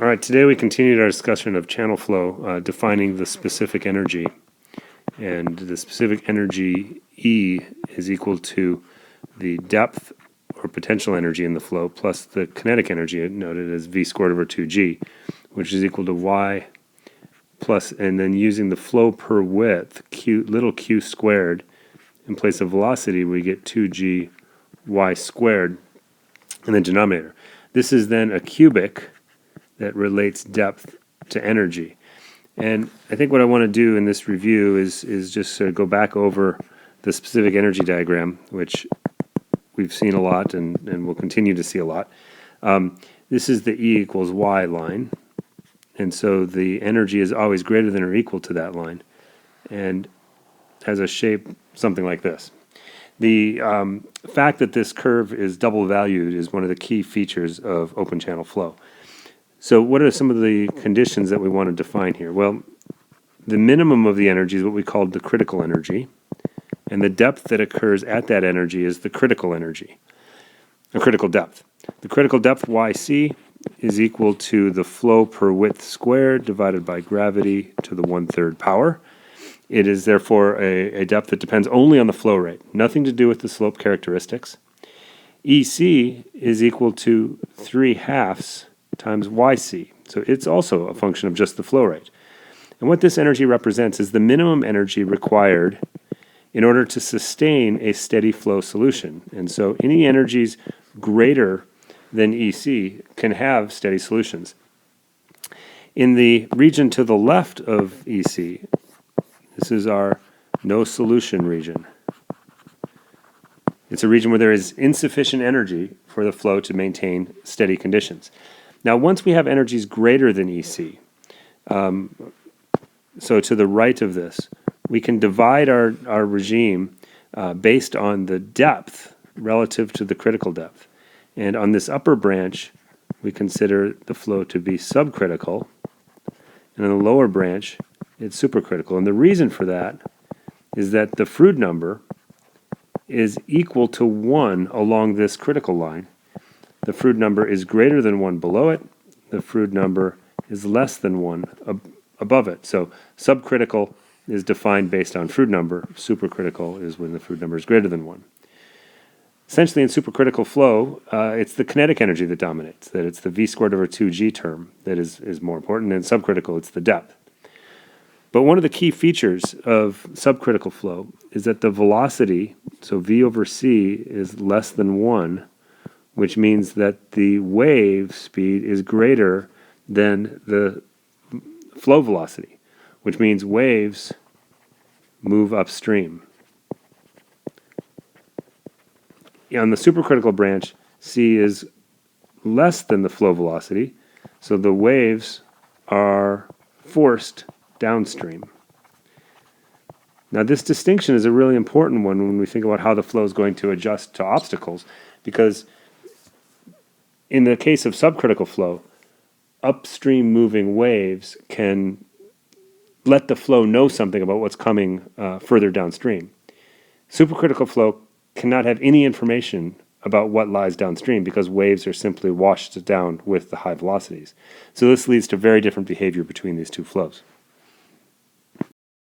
All right, today we continued our discussion of channel flow, defining the specific energy. And the specific energy E is equal to the depth or potential energy in the flow plus the kinetic energy, noted as V squared over 2G, which is equal to Y plus, and then using the flow per width, little q squared, in place of velocity, we get 2G Y squared in the denominator. This is then a cubic that relates depth to energy. And I think what I want to do in this review is just sort of go back over the specific energy diagram, which we've seen a lot and will continue to see a lot. This is the E equals Y line. And so the energy is always greater than or equal to that line and has a shape something like this. The fact that this curve is double valued is one of the key features of open channel flow. So what are some of the conditions that we want to define here? Well, the minimum of the energy is what we call the critical energy, and the depth that occurs at that energy is the critical energy, a critical depth. The critical depth, YC, is equal to the flow per width squared divided by gravity to the 1/3 power. It is therefore a depth that depends only on the flow rate, nothing to do with the slope characteristics. EC is equal to 3/2 times YC. So it's also a function of just the flow rate. And what this energy represents is the minimum energy required in order to sustain a steady flow solution. And so any energies greater than EC can have steady solutions. In the region to the left of EC, this is our no solution region. It's a region where there is insufficient energy for the flow to maintain steady conditions. Now, once we have energies greater than EC, so to the right of this, we can divide our regime based on the depth relative to the critical depth. And on this upper branch, we consider the flow to be subcritical, and on the lower branch, it's supercritical. And the reason for that is that the Froude number is equal to 1 along this critical line. The Froude number is greater than 1 below it. The Froude number is less than 1 above it. So subcritical is defined based on Froude number. Supercritical is when the Froude number is greater than 1. Essentially, in supercritical flow, it's the kinetic energy that dominates, that it's the V squared over 2G term that is more important. And in subcritical, it's the depth. But one of the key features of subcritical flow is that the velocity, so V over C, is less than 1, which means that the wave speed is greater than the flow velocity, which means waves move upstream. On the supercritical branch, C is less than the flow velocity, so the waves are forced downstream. Now, this distinction is a really important one when we think about how the flow is going to adjust to obstacles, because in the case of subcritical flow, upstream moving waves can let the flow know something about what's coming further downstream. Supercritical flow cannot have any information about what lies downstream because waves are simply washed down with the high velocities. So this leads to very different behavior between these two flows.